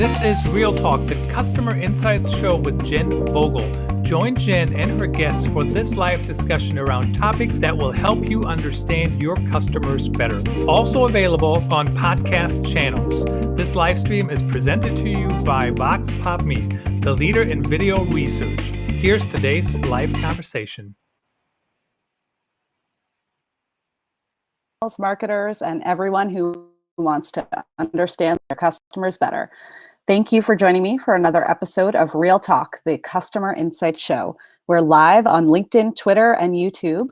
This is Real Talk, the Customer Insights Show with Jenn Vogel. Join Jenn and her guests for this live discussion around topics that will help you understand your customers better. Also available on podcast channels. This live stream is presented to you by Voxpopme, the leader in video research. Here's today's live conversation. Marketers and everyone who wants to understand their customers better. Thank you for joining me for another episode of Real Talk, the Customer Insight Show. We're live on LinkedIn, Twitter, and YouTube,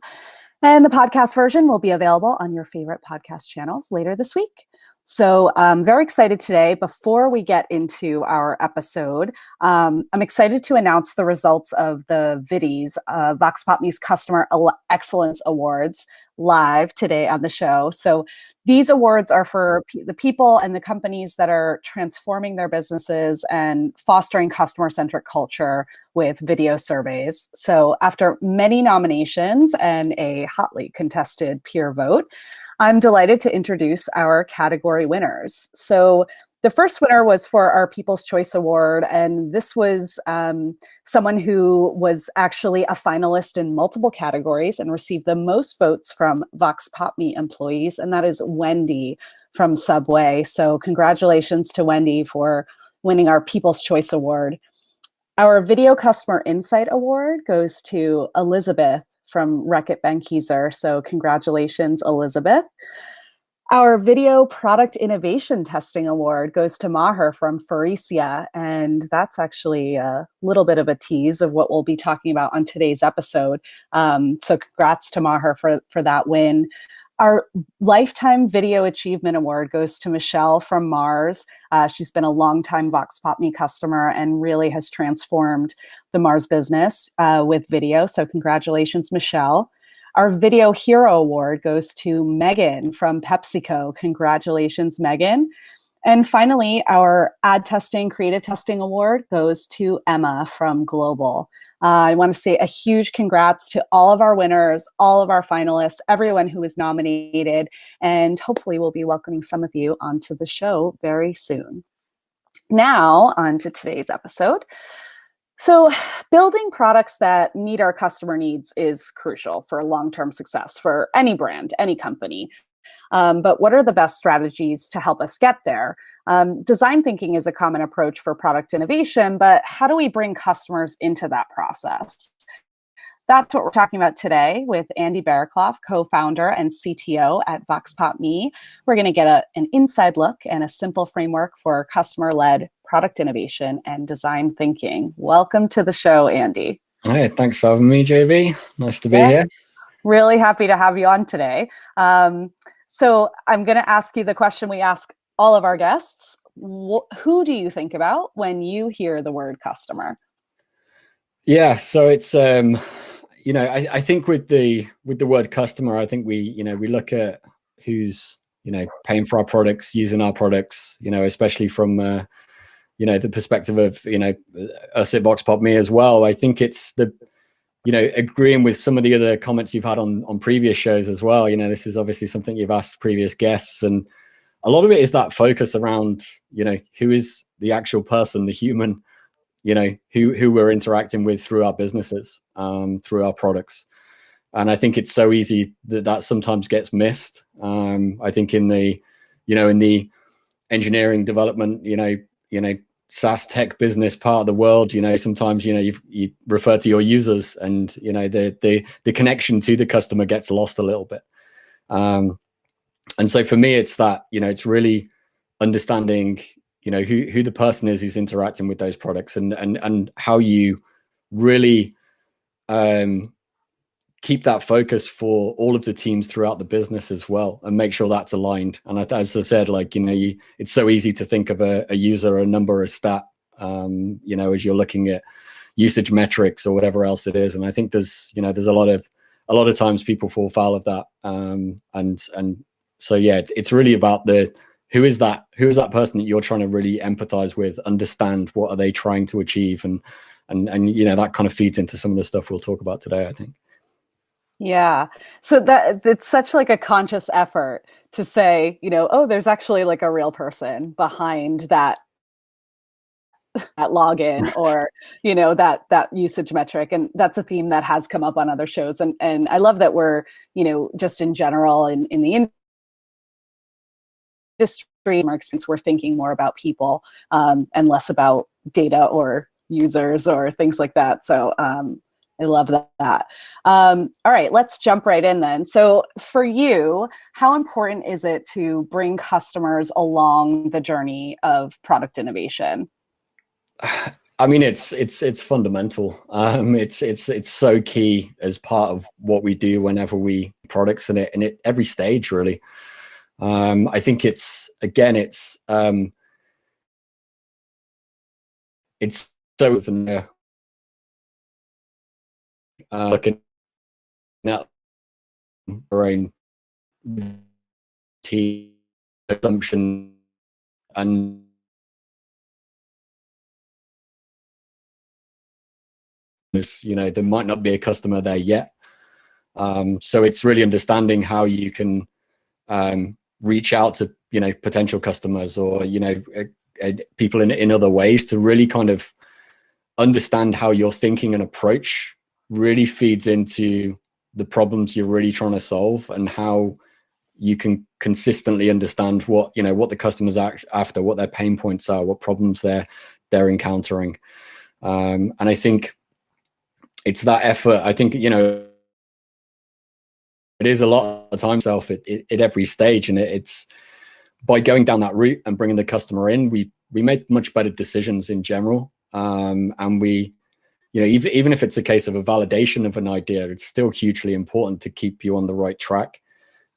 and the podcast version will be available on your favorite podcast channels later this week. So I'm very excited today. Before we get into our episode, I'm excited to announce the results of the VIDIs, Voxpopme's Customer Excellence Awards, live today on the show. So these awards are for the people and the companies that are transforming their businesses and fostering customer-centric culture with video surveys. So after many nominations and a hotly contested peer vote, I'm delighted to introduce our category winners. So the first winner was for our People's Choice Award, and this was someone who was actually a finalist in multiple categories and received the most votes from Voxpopme employees, and that is Wendy from Subway. So congratulations to Wendy for winning our People's Choice Award. Our Video Customer Insight Award goes to Elizabeth from Reckitt Benckiser. So congratulations, Elizabeth. Our Video Product Innovation Testing Award goes to Maher from Faurecia, and that's actually a little bit of a tease of what we'll be talking about on today's episode. So congrats to Maher for that win. Our Lifetime Video Achievement Award goes to Michelle from Mars. She's been a longtime Voxpopme customer and really has transformed the Mars business with video. So congratulations, Michelle. Our Video Hero Award goes to Megan from PepsiCo. Congratulations, Megan. And finally, our Ad Testing Creative Testing Award goes to Emma from Global. I want to say a huge congrats to all of our winners, all of our finalists, everyone who was nominated, and hopefully we'll be welcoming some of you onto the show very soon. Now, on to today's episode. So building products that meet our customer needs is crucial for long-term success for any brand, any company. But what are the best strategies to help us get there? Design thinking is a common approach for product innovation, but how do we bring customers into that process? That's what we're talking about today with Andy Barraclough, co-founder and CTO at Voxpopme. We're going to get an inside look and a simple framework for customer-led product innovation and design thinking. Welcome to the show, Andy. Hey, thanks for having me, JV. Nice to be here. Really happy to have you on today. So I'm going to ask you the question we ask all of our guests. Who do you think about when you hear the word customer? Yeah, so it's I think with the word customer, I think we look at who's paying for our products, using our products, especially from the perspective of us at Voxpopme as well. I think it's the agreeing with some of the other comments you've had on previous shows as well. This is obviously something you've asked previous guests, and a lot of it is that focus around who is the actual person, the human, who we're interacting with through our businesses, through our products. And I think it's so easy that sometimes gets missed. I think in the engineering development, SaaS tech business part of the world, sometimes, you refer to your users and, the connection to the customer gets lost a little bit. And so for me, it's that, it's really understanding, who the person is who's interacting with those products and how you really keep that focus for all of the teams throughout the business as well, and make sure that's aligned. And as I said, it's so easy to think of a user, a number, a stat, as you're looking at usage metrics or whatever else it is. And I think there's a lot of times people fall foul of that. And so, yeah, it's really about who is that person that you're trying to really empathize with, understand what are they trying to achieve, and that kind of feeds into some of the stuff we'll talk about today, I think. Yeah. So that's such like a conscious effort to say, there's actually like a real person behind that that login or, you know, that usage metric. And that's a theme that has come up on other shows. And I love that we're, you know, just in general in the industry, our experience, we're thinking more about people and less about data or users or things like that. So I love that. All right, let's jump right in then. So for you, how important is it to bring customers along the journey of product innovation? I mean, it's fundamental. It's so key as part of what we do whenever we products in it every stage really. I think it's so often there. Looking at our own tea assumption and this, you know, there might not be a customer there yet. So it's really understanding how you can reach out to, you know, potential customers or, you know, people in other ways to really kind of understand how your thinking and approach really feeds into the problems you're really trying to solve and how you can consistently understand what, you know, what the customers are after, what their pain points are, what problems they're encountering. And I think it's that effort. I think, you know, it is a lot of time itself at every stage, and it's by going down that route and bringing the customer in, we make much better decisions in general. And we, you know, even if it's a case of a validation of an idea, it's still hugely important to keep you on the right track.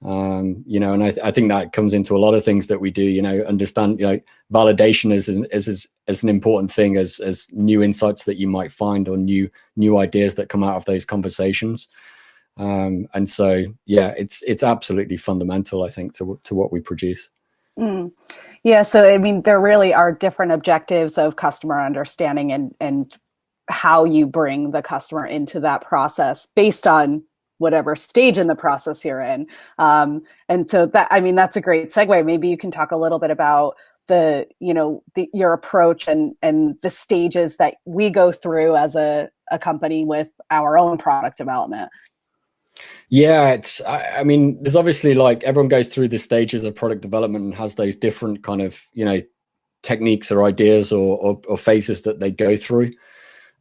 You know, and I think that comes into a lot of things that we do. You know, understand, you know, validation is an important thing as new insights that you might find or new ideas that come out of those conversations. And so, yeah, it's absolutely fundamental, I think, to what we produce. Yeah. So, I mean, there really are different objectives of customer understanding and how you bring the customer into that process based on whatever stage in the process you're in. And so that, I mean, that's a great segue. Maybe you can talk a little bit about your approach and the stages that we go through as a company with our own product development. Yeah, I mean, there's obviously, like, everyone goes through the stages of product development and has those different kind of, you know, techniques or ideas or phases that they go through.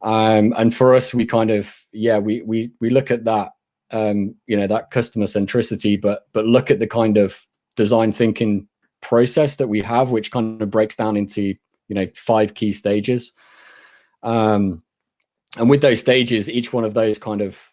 And for us, we kind of, we look at that, you know, that customer centricity, but look at the kind of design thinking process that we have, which kind of breaks down into, you know, 5 key stages. And with those stages, each one of those kind of,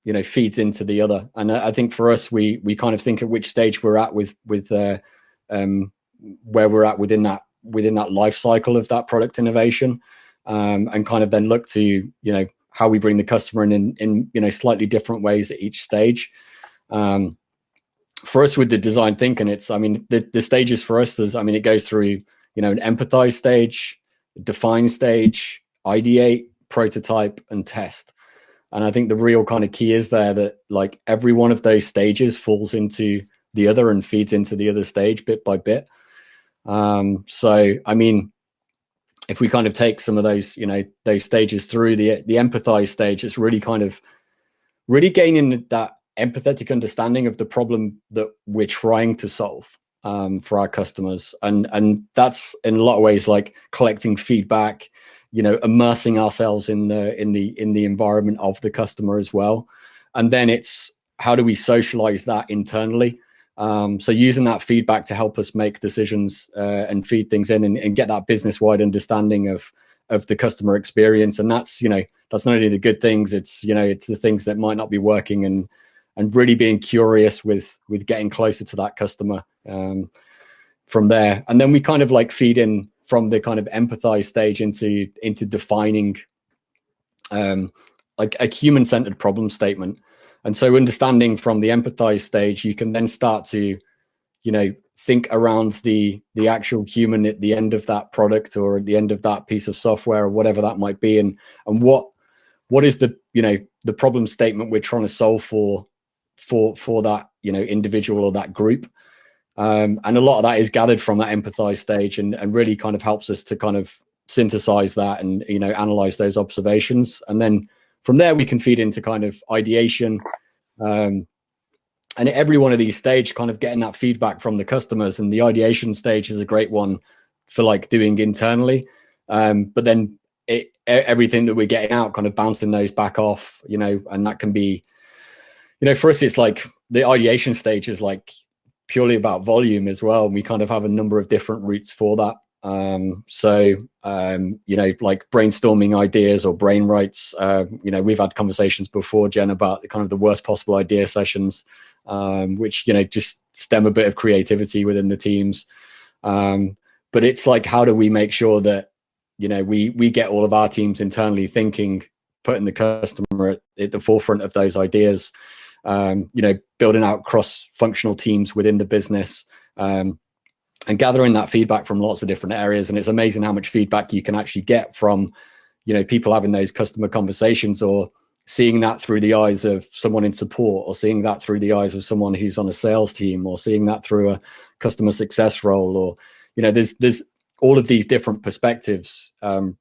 you know, feeds into the other. And I think for us, we kind of think at which stage we're at with where we're at within that life cycle of that product innovation, and kind of then look to, you know, how we bring the customer in you know, slightly different ways at each stage. For us with the design thinking, it's, I mean, the stages for us, it goes through, you know, an empathize stage, define stage, ideate, prototype, and test. And I think the real kind of key is there that, like, every one of those stages falls into the other and feeds into the other stage bit by bit. So, I mean, if we kind of take some of those, you know, those stages through the empathize stage, it's really kind of really gaining that empathetic understanding of the problem that we're trying to solve for our customers. And that's in a lot of ways like collecting feedback, you know, immersing ourselves in the environment of the customer as well. And then it's, how do we socialize that internally? So using that feedback to help us make decisions and feed things in and get that business-wide understanding of the customer experience. And that's, you know, that's not only the good things, it's, you know, it's the things that might not be working, and really being curious with getting closer to that customer from there. And then we kind of like feed in from the kind of empathize stage into defining like a human-centered problem statement. And so understanding from the empathize stage, you can then start to, you know, think around the actual human at the end of that product or at the end of that piece of software or whatever that might be. And what is the, you know, the problem statement we're trying to solve for that, you know, individual or that group. And a lot of that is gathered from that empathize stage and really kind of helps us to kind of synthesize that and, analyze those observations. And then from there, we can feed into kind of ideation. And at every one of these stages, kind of getting that feedback from the customers. And the ideation stage is a great one for like doing internally. But then everything that we're getting out, kind of bouncing those back off, and that can be, for us, it's like the ideation stage is like purely about volume as well. And we kind of have a number of different routes for that. Like brainstorming ideas or brain writes, we've had conversations before, Jen, about the kind of the worst possible idea sessions, which, just stem a bit of creativity within the teams. But it's like, how do we make sure that, we get all of our teams internally thinking, putting the customer at the forefront of those ideas, building out cross-functional teams within the business, and gathering that feedback from lots of different areas. And it's amazing how much feedback you can actually get from, people having those customer conversations, or seeing that through the eyes of someone in support, or seeing that through the eyes of someone who's on a sales team, or seeing that through a customer success role, or, there's all of these different perspectives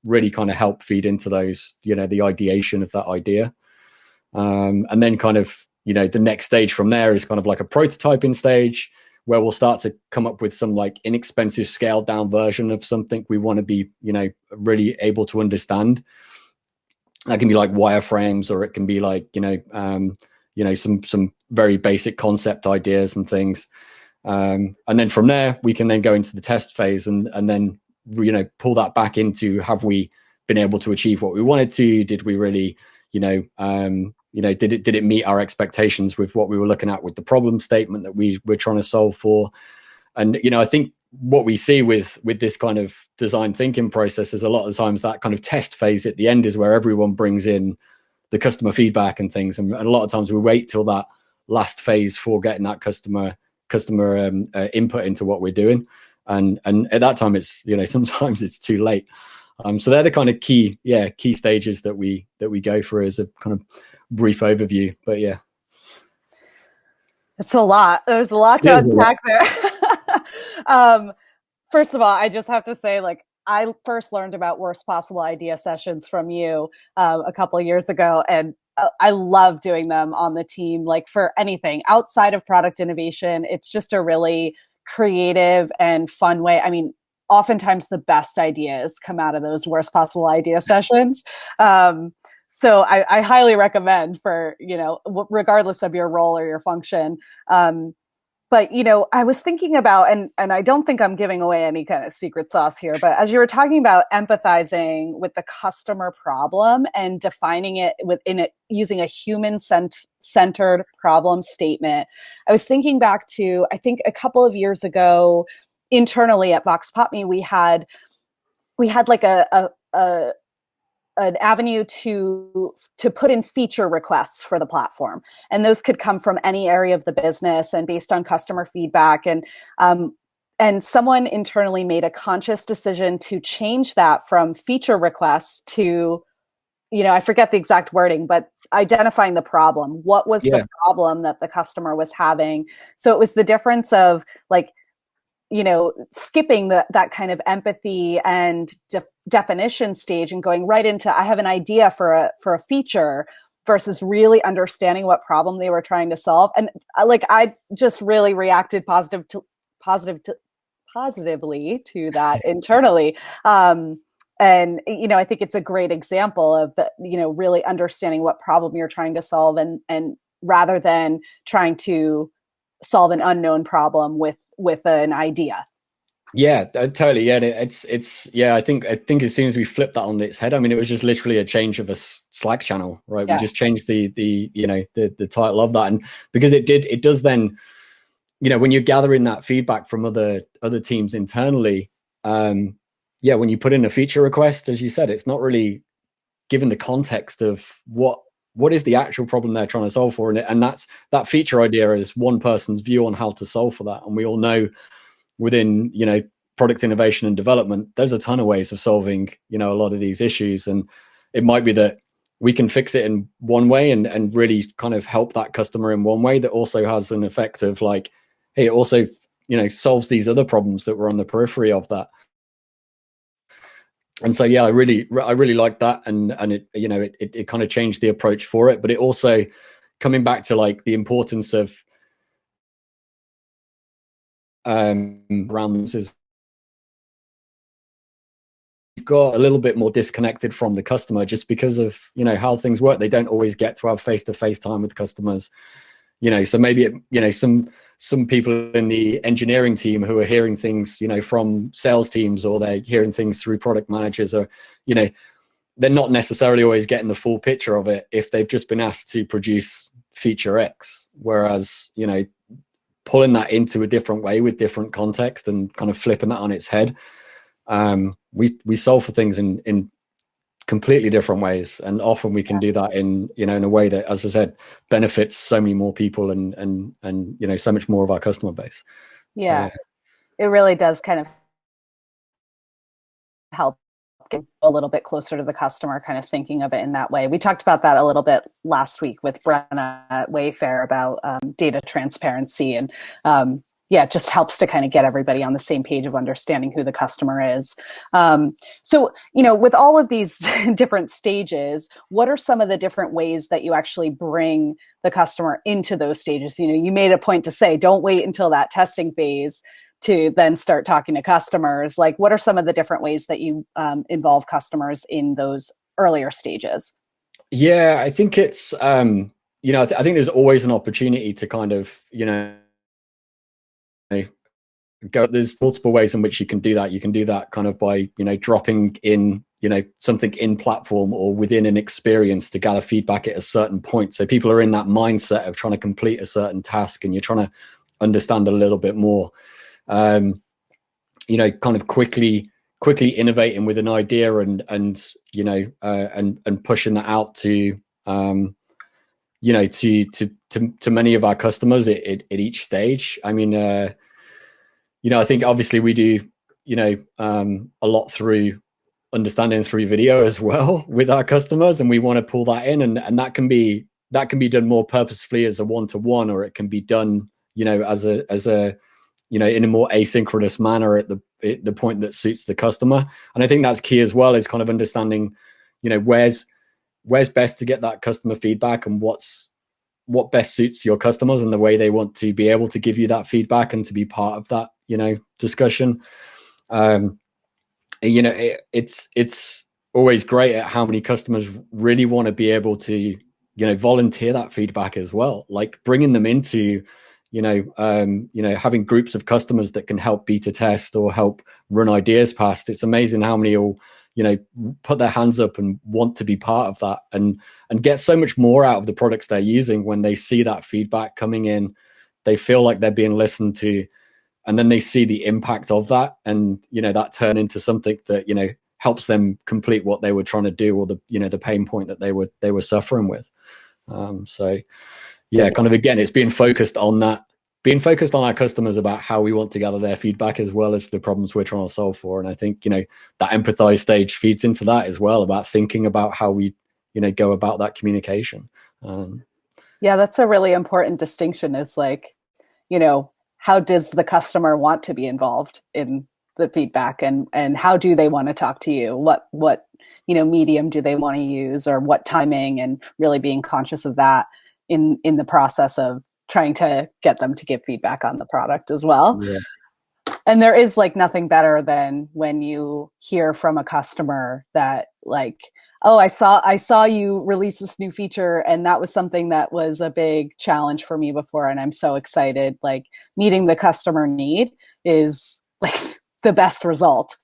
really kind of help feed into those, the ideation of that idea. And then kind of, the next stage from there is kind of like a prototyping stage, where we'll start to come up with some like inexpensive scaled down version of something we want to be, really able to understand. That can be like wireframes, or it can be like, some very basic concept ideas and things. And then from there, we can then go into the test phase and then, pull that back into, have we been able to achieve what we wanted to? Did we really, did it meet our expectations with what we were looking at with the problem statement that we were trying to solve for? And, I think what we see with this kind of design thinking process is a lot of the times that kind of test phase at the end is where everyone brings in the customer feedback and things. And a lot of times we wait till that last phase for getting that customer input into what we're doing. And at that time, it's, sometimes it's too late. So they're the kind of key stages that we go through as a kind of brief overview. But yeah, it's a lot. There's a lot to unpack there. First of all, I just have to say, like, I first learned about worst possible idea sessions from you a couple of years ago, and I love doing them on the team. Like, for anything outside of product innovation, it's just a really creative and fun way. I mean, oftentimes the best ideas come out of those worst possible idea sessions. So I highly recommend for, regardless of your role or your function. But, I was thinking about, and I don't think I'm giving away any kind of secret sauce here, but as you were talking about empathizing with the customer problem and defining it within it, using a human-centered problem statement, I was thinking back to, I think a couple of years ago, internally at Voxpopme, we had like an avenue to put in feature requests for the platform. And those could come from any area of the business and based on customer feedback. And someone internally made a conscious decision to change that from feature requests to, I forget the exact wording, but identifying the problem. What was the problem that the customer was having? So it was the difference of like, skipping that kind of empathy and definition stage and going right into, I have an idea for a feature, versus really understanding what problem they were trying to solve. And I just really reacted positively to that internally. And, I think it's a great example of the, really understanding what problem you're trying to solve, and rather than trying to solve an unknown problem with an idea. Yeah, totally. Yeah, it's I think as soon as we flipped that on its head, I mean, it was just literally a change of a Slack channel, right? Yeah. We just changed the title of that, and because it does then, when you're gathering that feedback from other teams internally, when you put in a feature request, as you said, it's not really given the context of what is the actual problem they're trying to solve for, and that feature idea is one person's view on how to solve for that. And we all know within product innovation and development, there's a ton of ways of solving a lot of these issues, and it might be that we can fix it in one way and really kind of help that customer in one way that also has an effect of like, hey, it also solves these other problems that were on the periphery of that. And so, yeah, I really like that. And it, you know, it kind of changed the approach for it, but it also coming back to like the importance of around this is you've got a little bit more disconnected from the customer just because of, you know, how things work. They don't always get to have face-to-face time with customers, you know, so maybe, you know, some people in the engineering team who are hearing things, you know, from sales teams, or they're hearing things through product managers, or, you know, they're not necessarily always getting the full picture of it if they've just been asked to produce feature X. Whereas, you know, pulling that into a different way with different context and kind of flipping that on its head, we solve for things in completely different ways, and often we can do that in, you know, in a way that, as I said, benefits so many more people and you know, so much more of our customer base. Yeah, so it really does kind of help get a little bit closer to the customer, kind of thinking of it in that way. We talked about that a little bit last week with Brenna at Wayfair about data transparency, and yeah, it just helps to kind of get everybody on the same page of understanding who the customer is. So, you know, with all of these different stages, what are some of the different ways that you actually bring the customer into those stages? You know, you made a point to say, don't wait until that testing phase to then start talking to customers. Like, what are some of the different ways that you involve customers in those earlier stages? Yeah, I think it's, you know, I think there's always an opportunity to kind of, you know, there's multiple ways in which you can do that. You can do that kind of by, you know, dropping in, you know, something in platform or within an experience to gather feedback at a certain point. So people are in that mindset of trying to complete a certain task, and you're trying to understand a little bit more, you know, kind of quickly innovating with an idea and you know, and pushing that out to, you know, to many of our customers at each stage. I mean, you know, I think obviously we do, you know, a lot through understanding through video as well with our customers, and we want to pull that in, and that can be done more purposefully as a one-to-one, or it can be done, you know, as a you know, in a more asynchronous manner at the point that suits the customer. And I think that's key as well, is kind of understanding, you know, where's best to get that customer feedback, and what best suits your customers and the way they want to be able to give you that feedback and to be part of that, you know, discussion. You know, it's always great at how many customers really want to be able to, you know, volunteer that feedback as well, like bringing them into, you know, having groups of customers that can help beta test or help run ideas past. It's amazing how many will, you know, put their hands up and want to be part of that, and get so much more out of the products they're using when they see that feedback coming in. They feel like they're being listened to, and then they see the impact of that, and, you know, that turn into something that, you know, helps them complete what they were trying to do, or the, you know, the pain point that they were suffering with. So yeah, kind of, again, it's being focused on our customers about how we want to gather their feedback as well as the problems we're trying to solve for. And I think, you know, that empathize stage feeds into that as well, about thinking about how we, you know, go about that communication. Yeah, that's a really important distinction, is like, you know, how does the customer want to be involved in the feedback, and how do they want to talk to you? What, you know, medium do they want to use, or what timing, and really being conscious of that in the process of trying to get them to give feedback on the product as well. Yeah. And there is like nothing better than when you hear from a customer that, like, oh, I saw you release this new feature, and that was something that was a big challenge for me before, and I'm so excited. Like, meeting the customer need is like the best result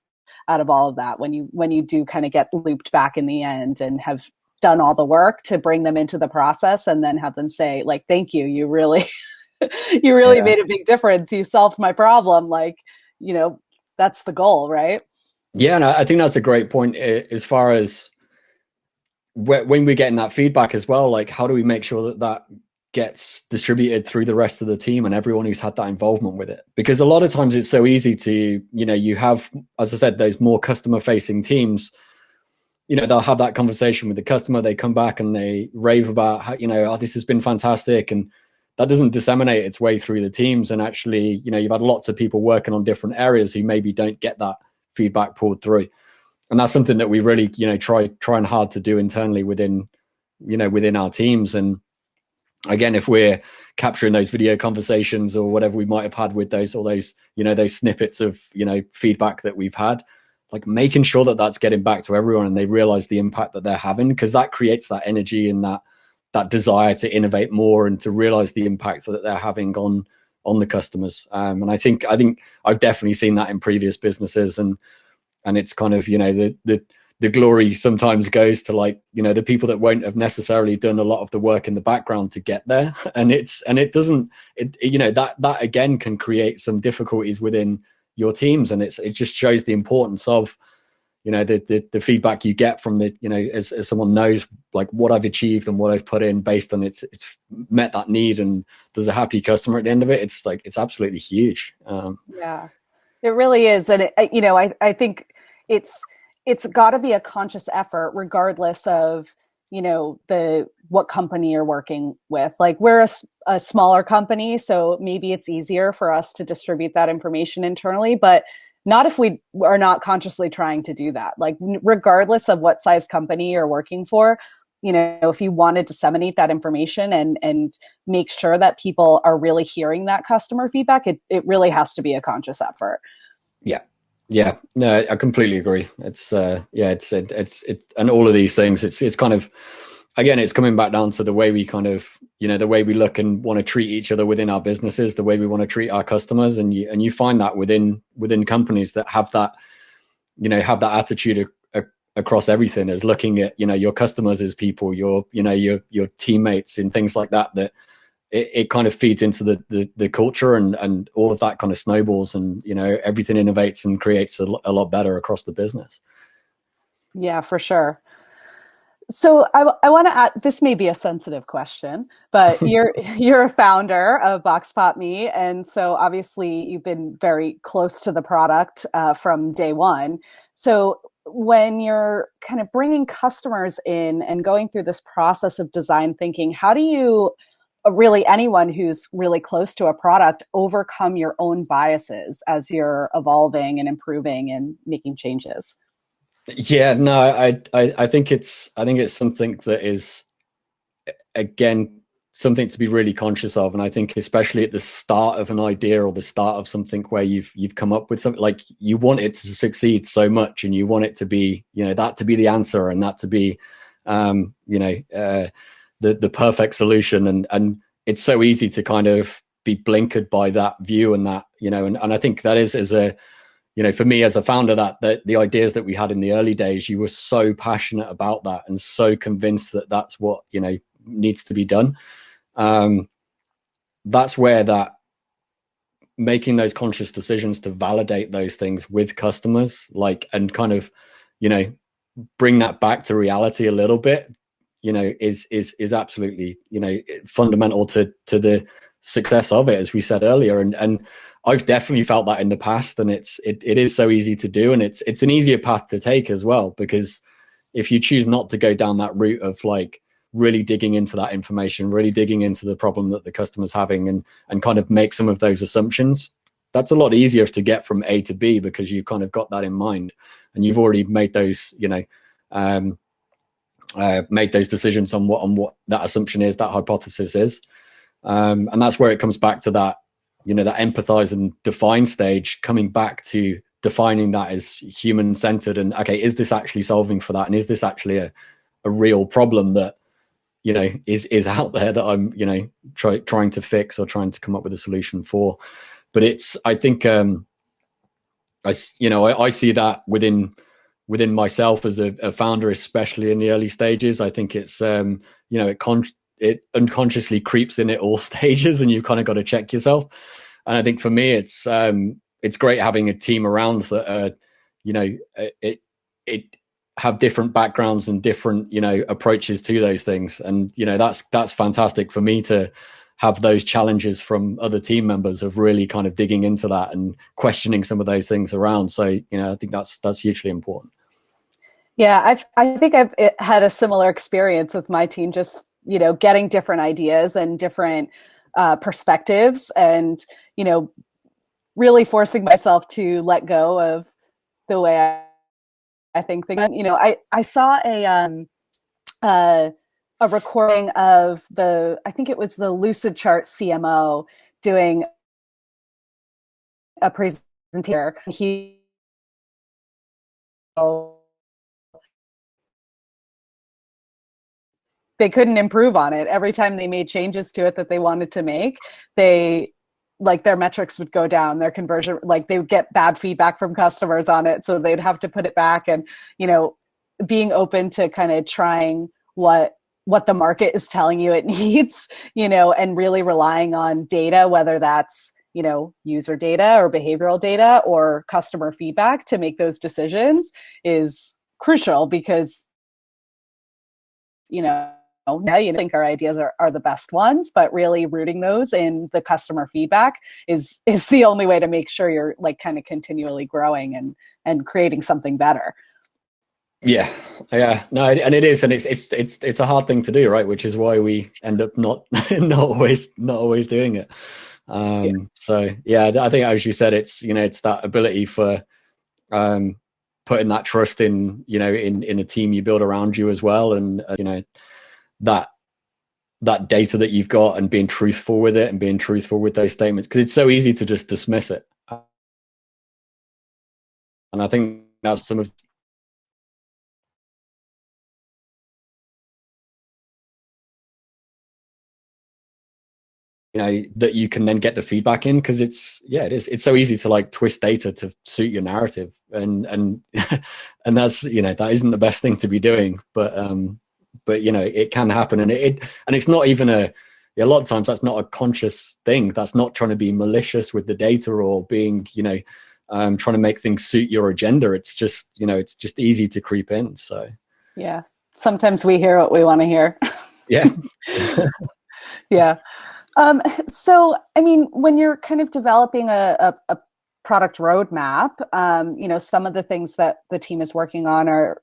out of all of that, when you do kind of get looped back in the end and have done all the work to bring them into the process, and then have them say, like, thank you, you really made a big difference, you solved my problem. Like, you know, that's the goal, right? Yeah, and I think that's a great point, as far as when we're getting that feedback as well. Like, how do we make sure that gets distributed through the rest of the team and everyone who's had that involvement with it? Because a lot of times it's so easy to, you know, you have, as I said, those more customer facing teams, you know, they'll have that conversation with the customer, they come back and they rave about how, you know, oh, this has been fantastic, and that doesn't disseminate its way through the teams. And actually, you know, you've had lots of people working on different areas who maybe don't get that feedback pulled through. that's something that we really, trying hard to do internally within our teams. And again, if we're capturing those video conversations or whatever we might have had with those those snippets of feedback that we've had, like making sure that that's getting back to everyone and they realize the impact that they're having, because that creates that energy and that desire to innovate more and to realize the impact that they're having on the customers. And I think I've definitely seen that in previous businesses, and it's kind of the glory sometimes goes to the people that won't have necessarily done a lot of the work in the background to get there. And that again can create some difficulties within your teams. And it just shows the importance of, the feedback you get from as someone knows like what I've achieved and what I've put in based on it's met that need, and there's a happy customer at the end of it. It's absolutely huge. Yeah, it really is. And I think it's got to be a conscious effort regardless of what company you're working with. Like we're a smaller company, so maybe it's easier for us to distribute that information internally, but not if we are not consciously trying to do that. Like regardless of what size company you're working for, if you want to disseminate that information and make sure that people are really hearing that customer feedback, it really has to be a conscious effort. Yeah, no, I completely agree. It's and all of these things, it's kind of, again, it's coming back down to the way we kind of, the way we look and want to treat each other within our businesses, the way we want to treat our customers. And you find that within companies that have that, have that attitude across everything, as looking at, your customers as people, your teammates and things like that it kind of feeds into the culture and all of that kind of snowballs, and, everything innovates and creates a lot better across the business. Yeah, for sure. So I want to add, this may be a sensitive question, but you're a founder of Voxpopme, and so obviously you've been very close to the product from day one. So when you're kind of bringing customers in and going through this process of design thinking, how do you, really anyone who's really close to a product, overcome your own biases as you're evolving and improving and making changes? Yeah, no, I think it's something that is, again, something to be really conscious of. And I think especially at the start of an idea or the start of something where you've come up with something, like you want it to succeed so much, and you want it to be, that to be the answer, and that to be, the perfect solution. And it's so easy to kind of be blinkered by that view and that, and I think that is, as a, for me as a founder, that the ideas that we had in the early days, you were so passionate about that and so convinced that that's what, needs to be done. That's where that making those conscious decisions to validate those things with customers, and kind of, bring that back to reality a little bit, is absolutely, fundamental to the success of it, as we said earlier. And I've definitely felt that in the past, and it is so easy to do, and it's an easier path to take as well, because if you choose not to go down that route of really digging into that information, really digging into the problem that the customer's having, and kind of make some of those assumptions, that's a lot easier to get from A to B, because you've kind of got that in mind and you've already made those, made those decisions on what that assumption is, that hypothesis is. And that's where it comes back to that, that empathize and define stage, coming back to defining that as human centered. And okay, is this actually solving for that? And is this actually a real problem that, is out there that I'm, trying to fix or trying to come up with a solution for? But I think, I see that within myself as a founder, especially in the early stages. I think it's, it unconsciously creeps in at all stages, and you've kind of got to check yourself. And I think for me, it's great having a team around that are, it have different backgrounds and different, approaches to those things. And, that's fantastic for me to have those challenges from other team members of really kind of digging into that and questioning some of those things around. So, I think that's hugely important. Yeah, I think I've had a similar experience with my team, just, getting different ideas and different perspectives, and, really forcing myself to let go of the way think, I saw a recording of I think it was the Lucid Chart CMO doing a presentation. They couldn't improve on it. Every time they made changes to it that they wanted to make, their metrics would go down, their conversion, they would get bad feedback from customers on it. So they'd have to put it back, and, being open to kind of trying what the market is telling you it needs, and really relying on data, whether that's, user data or behavioral data or customer feedback to make those decisions is crucial, because, now you think our ideas are the best ones, but really rooting those in the customer feedback is the only way to make sure you're kind of continually growing and creating something better. Yeah. No, and it is, and it's a hard thing to do, right? Which is why we end up not always doing it. So yeah, I think, as you said, it's that ability for putting that trust in in the team you build around you as well, and that data that you've got, and being truthful with it, and being truthful with those statements, because it's so easy to just dismiss it. And I think that's some of that you can then get the feedback in, because it's so easy to twist data to suit your narrative, and and that's that isn't the best thing to be doing, but it can happen, and it's not even a lot of times that's not a conscious thing. That's not trying to be malicious with the data, or being trying to make things suit your agenda. It's just it's just easy to creep in. So yeah, sometimes we hear what we want to hear. Yeah. Yeah. So, I mean, when you're kind of developing a product roadmap, some of the things that the team is working on are,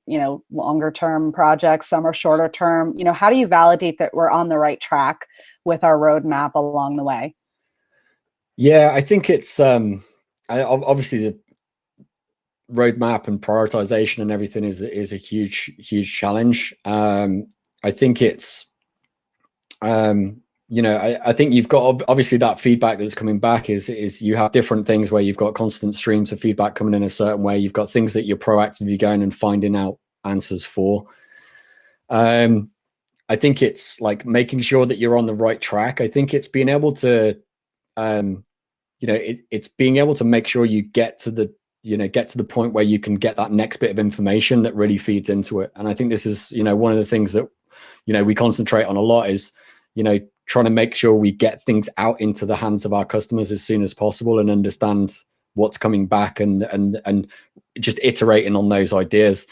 longer term projects, some are shorter term. How do you validate that we're on the right track with our roadmap along the way? Yeah, I think it's obviously the roadmap and prioritization and everything is a huge challenge. I think it's I think you've got obviously that feedback that's coming back is you have different things where you've got constant streams of feedback coming in a certain way. You've got things that you're proactively going and finding out answers for. I think it's making sure that you're on the right track. I think it's being able to, it's being able to make sure you get to the point where you can get that next bit of information that really feeds into it. And I think this is, one of the things that, we concentrate on a lot is, trying to make sure we get things out into the hands of our customers as soon as possible, and understand what's coming back, and just iterating on those ideas.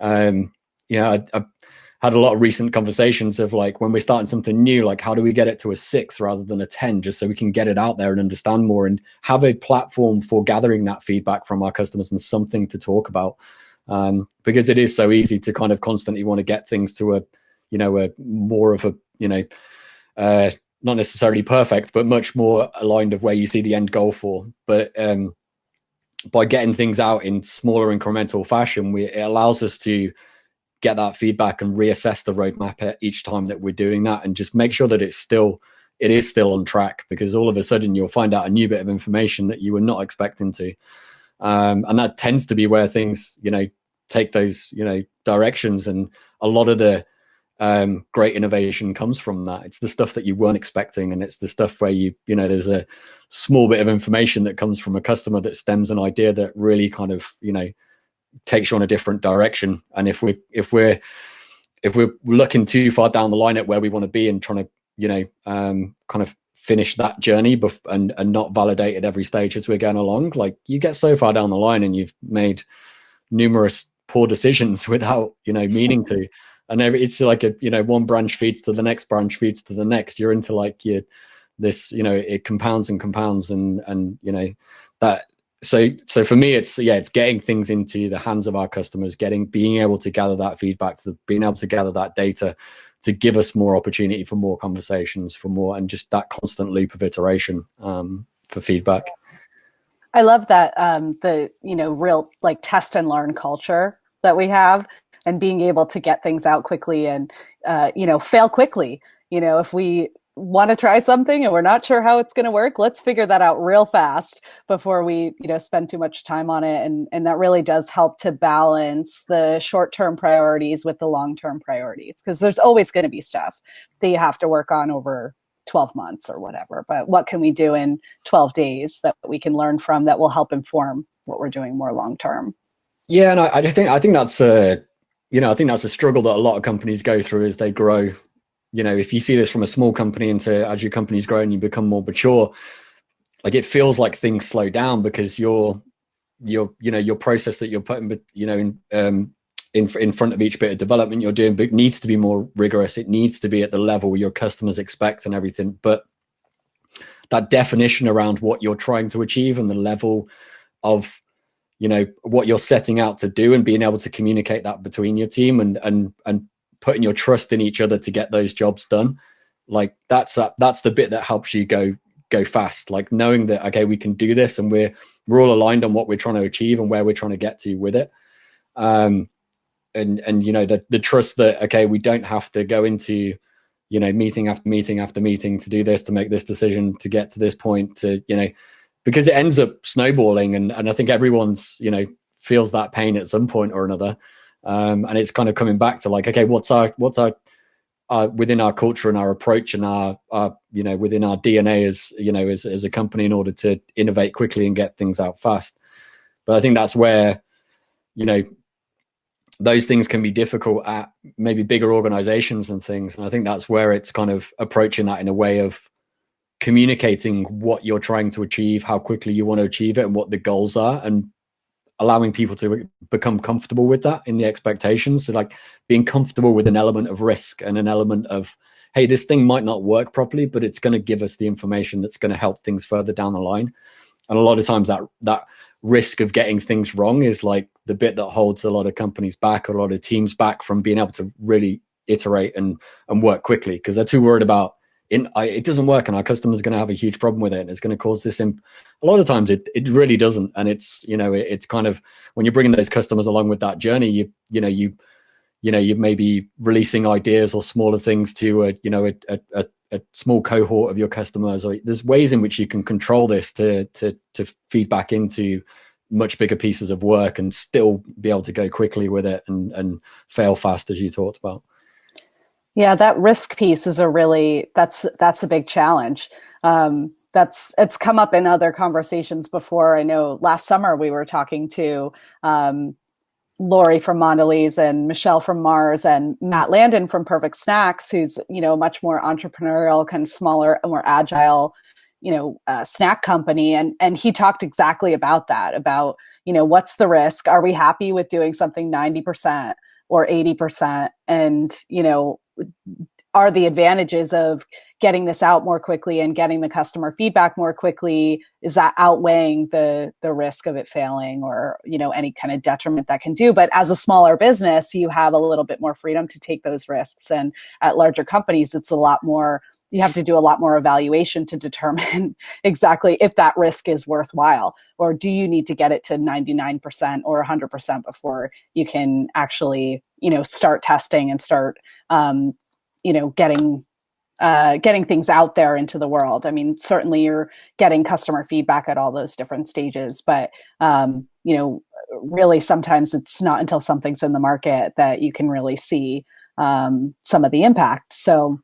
I've had a lot of recent conversations of when we're starting something new, how do we get it to a 6 rather than a 10, just so we can get it out there and understand more, and have a platform for gathering that feedback from our customers and something to talk about. Because it is so easy to kind of constantly want to get things to a more of a, not necessarily perfect, but much more aligned of where you see the end goal for. But by getting things out in smaller incremental fashion, it allows us to get that feedback and reassess the roadmap each time that we're doing that, and just make sure that it is still on track, because all of a sudden you'll find out a new bit of information that you were not expecting to. And that tends to be where things, take those, directions. And a lot of the great innovation comes from that. It's the stuff that you weren't expecting, and it's the stuff where there's a small bit of information that comes from a customer that stems an idea that really kind of takes you on a different direction. And if we're looking too far down the line at where we want to be, and trying to kind of finish that journey and not validate at every stage as we're going along, you get so far down the line and you've made numerous poor decisions without meaning to. And it's one branch feeds to the next branch feeds to the next. You're into it compounds and compounds, and that. So for me, it's getting things into the hands of our customers, being able to gather that feedback, being able to gather that data to give us more opportunity for more conversations, for more, and just that constant loop of iteration for feedback. I love that the real test and learn culture that we have, and being able to get things out quickly and, fail quickly. If we want to try something and we're not sure how it's going to work, let's figure that out real fast before we, spend too much time on it. And that really does help to balance the short-term priorities with the long-term priorities, because there's always going to be stuff that you have to work on over 12 months or whatever. But what can we do in 12 days that we can learn from that will help inform what we're doing more long-term? Yeah. And I think that's I think that's a struggle that a lot of companies go through as they grow. If you see this from a small company into as your company's grow and you become more mature, like it feels like things slow down because your process that you're putting, in front of each bit of development you're doing, but needs to be more rigorous. It needs to be at the level your customers expect and everything. But that definition around what you're trying to achieve and the level of, what you're setting out to do and being able to communicate that between your team and putting your trust in each other to get those jobs done. Like that's the bit that helps you go fast. Like knowing that, okay, we can do this and we're all aligned on what we're trying to achieve and where we're trying to get to with it. And the trust that, okay, we don't have to go into, meeting after meeting after meeting to do this, to make this decision, to get to this point, to, because it ends up snowballing. And I think everyone's, feels that pain at some point or another. And it's kind of coming back to like, okay, what's our within our culture and our approach and our within our DNA as a company in order to innovate quickly and get things out fast. But I think that's where, those things can be difficult at maybe bigger organizations and things. And I think that's where it's kind of approaching that in a way of communicating what you're trying to achieve, how quickly you want to achieve it and what the goals are, and allowing people to become comfortable with that in the expectations. So like being comfortable with an element of risk and an element of, hey, this thing might not work properly, but it's going to give us the information that's going to help things further down the line. And a lot of times that risk of getting things wrong is like the bit that holds a lot of companies back, or a lot of teams back from being able to really iterate and work quickly, because they're too worried about it doesn't work and our customers are going to have a huge problem with it and it's going to cause this. A lot of times it really doesn't. And it's, it's kind of, when you're bringing those customers along with that journey, you may be releasing ideas or smaller things to a small cohort of your customers, or there's ways in which you can control this to feed back into much bigger pieces of work and still be able to go quickly with it and fail fast, as you talked about. Yeah, that risk piece is that's a big challenge. It's come up in other conversations before. I know last summer we were talking to Lori from Mondelez and Michelle from Mars and Matt Landon from Perfect Snacks, who's, much more entrepreneurial, kind of smaller, more agile, snack company. And he talked exactly about that, about, what's the risk? Are we happy with doing something 90% or 80%? And, are the advantages of getting this out more quickly and getting the customer feedback more quickly, is that outweighing the risk of it failing or, any kind of detriment that can do? But as a smaller business, you have a little bit more freedom to take those risks. And at larger companies, it's a lot more, you have to do a lot more evaluation to determine exactly if that risk is worthwhile, or do you need to get it to 99% or 100% before you can actually, start testing and start, getting things out there into the world. I mean, certainly you're getting customer feedback at all those different stages, but, really sometimes it's not until something's in the market that you can really see some of the impact. So,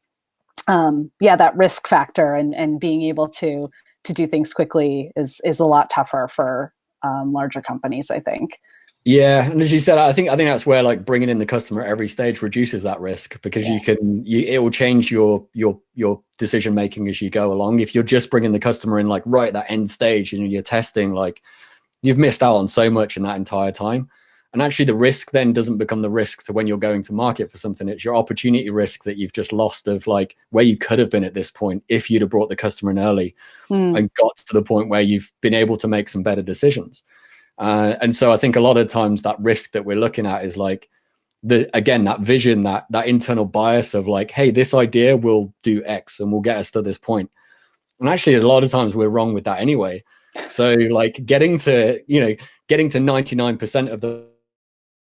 that risk factor and being able to do things quickly is a lot tougher for larger companies, I think. Yeah, and as you said, I think that's where like bringing in the customer at every stage reduces that risk, because it will change your decision making as you go along. If you're just bringing the customer in like right at that end stage and you're testing, like you've missed out on so much in that entire time. And actually the risk then doesn't become the risk to when you're going to market for something. It's your opportunity risk that you've just lost of like where you could have been at this point if you'd have brought the customer in early and got to the point where you've been able to make some better decisions. And so I think a lot of times that risk that we're looking at is like that vision, that internal bias of like, hey, this idea will do X and will get us to this point. And actually a lot of times we're wrong with that anyway. So like getting to 99% of the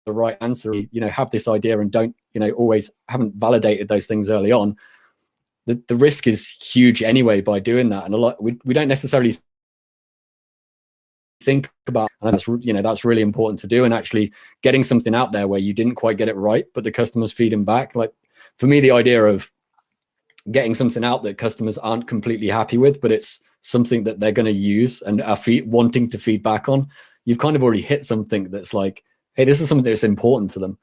the right answer, have this idea and don't, always haven't validated those things early on, the risk is huge anyway by doing that. And we don't necessarily think about, and that's really important to do. And actually getting something out there where you didn't quite get it right, but the customer's feeding back. Like for me, the idea of getting something out that customers aren't completely happy with, but it's something that they're going to use and are wanting to feed back on, you've kind of already hit something that's like, hey, this is something that's important to them.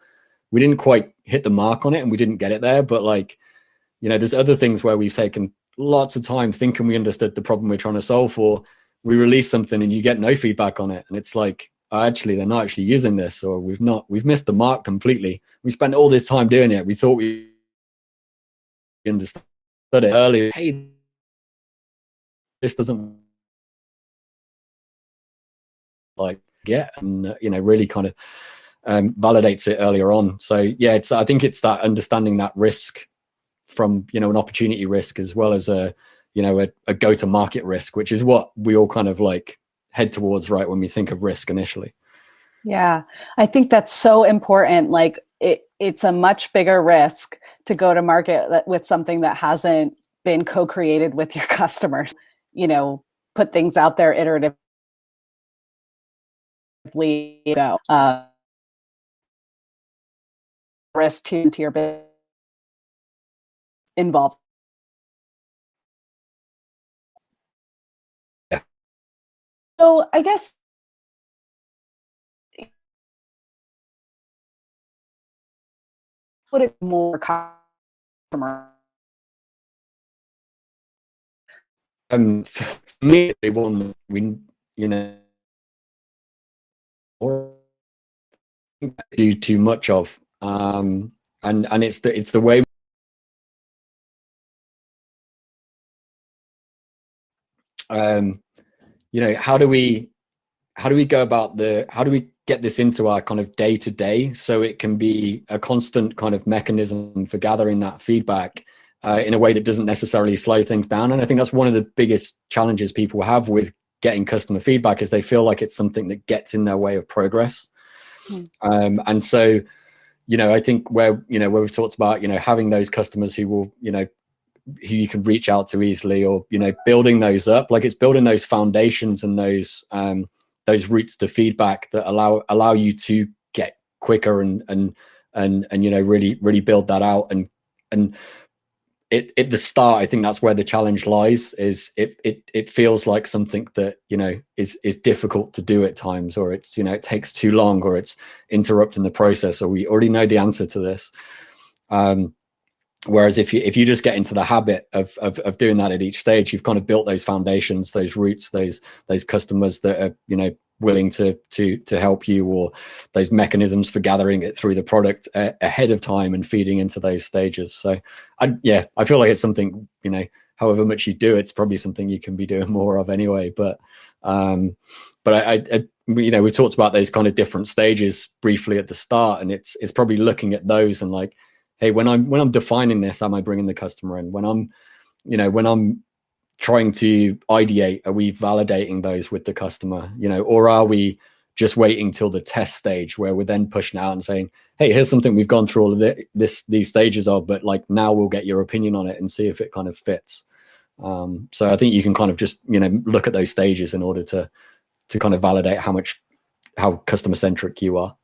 We didn't quite hit the mark on it and we didn't get it there, but like, there's other things where we've taken lots of time thinking we understood the problem we're trying to solve for. We release something and you get no feedback on it, and it's like, actually they're not actually using this, or we've missed the mark completely. We spent all this time doing it, we thought we understood it earlier. Hey, this doesn't like get, and really kind of validates it earlier on. So yeah, I think it's that understanding that risk from an opportunity risk, as well as a go-to-market risk, which is what we all kind of like head towards, right, when we think of risk initially. Yeah, I think that's so important. Like it's a much bigger risk to go to market with something that hasn't been co-created with your customers. Put things out there iteratively. Risk to your business involved. Yeah. So I guess put it more customer. For me, they want or do too much of, and it's the way. How do we go about how do we get this into our kind of day to day, so it can be a constant kind of mechanism for gathering that feedback in a way that doesn't necessarily slow things down. And I think that's one of the biggest challenges people have with getting customer feedback, is they feel like it's something that gets in their way of progress. And so, I think where we've talked about, having those customers who will, who you can reach out to easily, or, building those up, like it's building those foundations and those routes to feedback that allow you to get quicker and really build that out. And at the start, I think that's where the challenge lies, is it feels like something that, is difficult to do at times, or it's, it takes too long, or it's interrupting the process, or we already know the answer to this. Whereas if you just get into the habit of doing that at each stage, you've kind of built those foundations, those roots, those customers that are, willing to help you, or those mechanisms for gathering it through the product ahead of time and feeding into those stages. So I feel like it's something, however much you do, it's probably something you can be doing more of anyway. But we talked about those kind of different stages briefly at the start, and it's probably looking at those and like, hey, when I'm defining this, am I bringing the customer in? When I'm trying to ideate, are we validating those with the customer, or are we just waiting till the test stage where we're then pushing out and saying, hey, here's something we've gone through all of these stages of, but like now we'll get your opinion on it and see if it kind of fits. So I think you can kind of just, look at those stages in order to kind of validate how customer centric you are.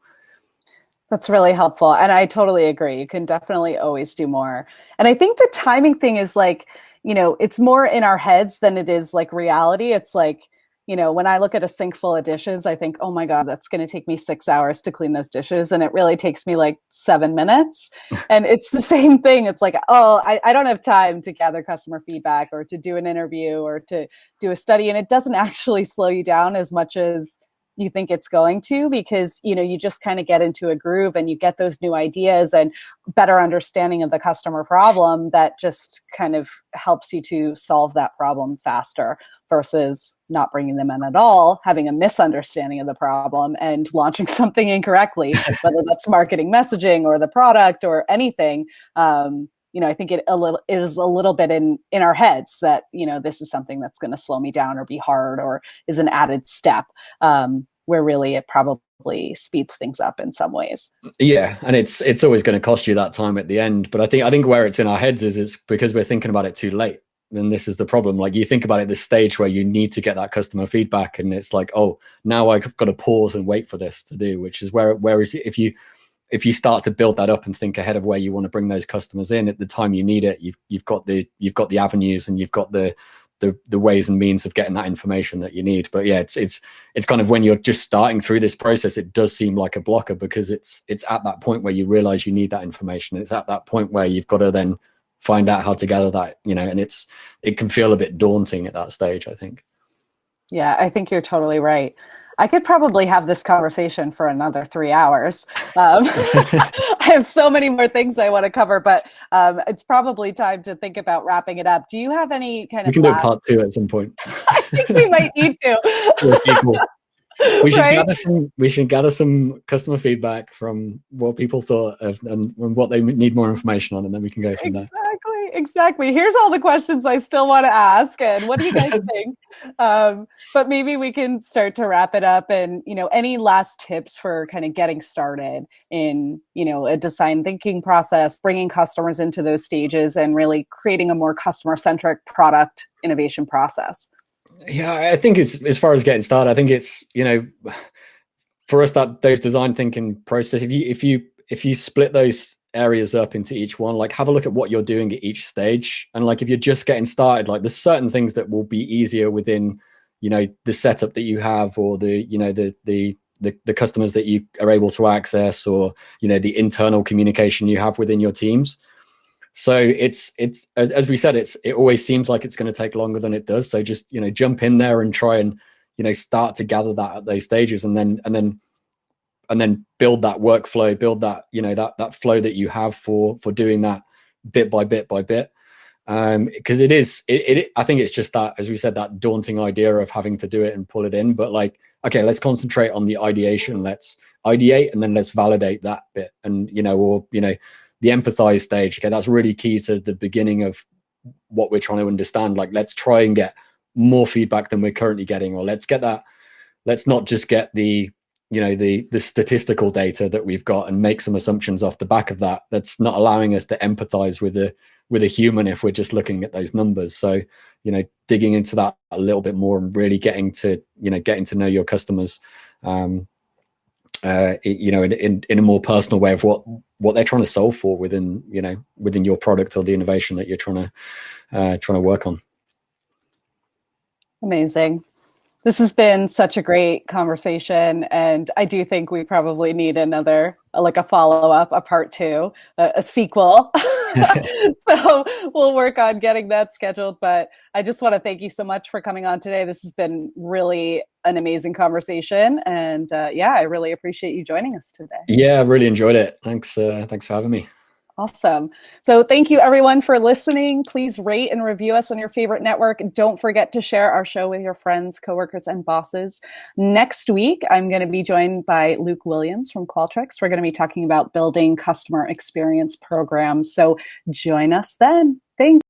That's really helpful. And I totally agree. You can definitely always do more. And I think the timing thing is like, it's more in our heads than it is like reality. It's like, when I look at a sink full of dishes, I think, oh my God, that's going to take me 6 hours to clean those dishes. And it really takes me like 7 minutes. And it's the same thing. It's like, oh, I don't have time to gather customer feedback or to do an interview or to do a study. And it doesn't actually slow you down as much as you think it's going to, because you just kind of get into a groove and you get those new ideas and better understanding of the customer problem that just kind of helps you to solve that problem faster, versus not bringing them in at all, having a misunderstanding of the problem and launching something incorrectly, whether that's marketing messaging or the product or anything. I think it is a little bit in our heads that, this is something that's going to slow me down or be hard or is an added step. where really it probably speeds things up in some ways. Yeah, and it's always going to cost you that time at the end. But I think where it's in our heads is it's because we're thinking about it too late. Then this is the problem. Like, you think about it, this stage where you need to get that customer feedback, and it's like, oh, now I've got to pause and wait for this to do, which is whereas if you start to build that up and think ahead of where you want to bring those customers in at the time you need it, you've got the avenues, and you've got the ways and means of getting that information that you need. But yeah, it's kind of when you're just starting through this process, it does seem like a blocker, because it's at that point where you realize you need that information. It's at that point where you've got to then find out how to gather that, and it can feel a bit daunting at that stage, I think. Yeah, I think you're totally right. I could probably have this conversation for another 3 hours. I have so many more things I want to cover, but it's probably time to think about wrapping it up. Do you have any kind of... We can do part 2 at some point. I think we might need to. We should gather some customer feedback from what people thought of and what they need more information on, and then we can go from there. Exactly. Here's all the questions I still want to ask, and what do you guys think? But maybe we can start to wrap it up, and any last tips for kind of getting started in a design thinking process, bringing customers into those stages, and really creating a more customer-centric product innovation process. Yeah, I think it's, as far as getting started, I think it's, for us, that those design thinking process, if you split those areas up into each one, like, have a look at what you're doing at each stage. And like, if you're just getting started, like, there's certain things that will be easier within, the setup that you have, or the customers that you are able to access, or, the internal communication you have within your teams. So it's as we said, it always seems like it's going to take longer than it does. So just, jump in there and try and, start to gather that at those stages, and then build that workflow, build that, that flow that you have for doing that bit by bit by bit. Because I think it's just that, as we said, that daunting idea of having to do it and pull it in. But like, okay, let's concentrate on the ideation. Let's ideate, and then let's validate that bit. And, the empathize stage, okay, that's really key to the beginning of what we're trying to understand. Like, let's try and get more feedback than we're currently getting, or let's not just get the statistical data that we've got and make some assumptions off the back of that. That's not allowing us to empathize with a human if we're just looking at those numbers. So, digging into that a little bit more, and really getting to know your customers, in a more personal way of what they're trying to solve for within your product or the innovation that you're trying to work on. Amazing. This has been such a great conversation, and I do think we probably need another, like a follow-up, a part 2, a sequel. So we'll work on getting that scheduled. But I just want to thank you so much for coming on today. This has been really an amazing conversation, and I really appreciate you joining us today. Yeah, I really enjoyed it. Thanks for having me. Awesome. So thank you everyone for listening. Please rate and review us on your favorite network. Don't forget to share our show with your friends, coworkers, and bosses. Next week, I'm going to be joined by Luke Williams from Qualtrics. We're going to be talking about building customer experience programs. So join us then. Thanks.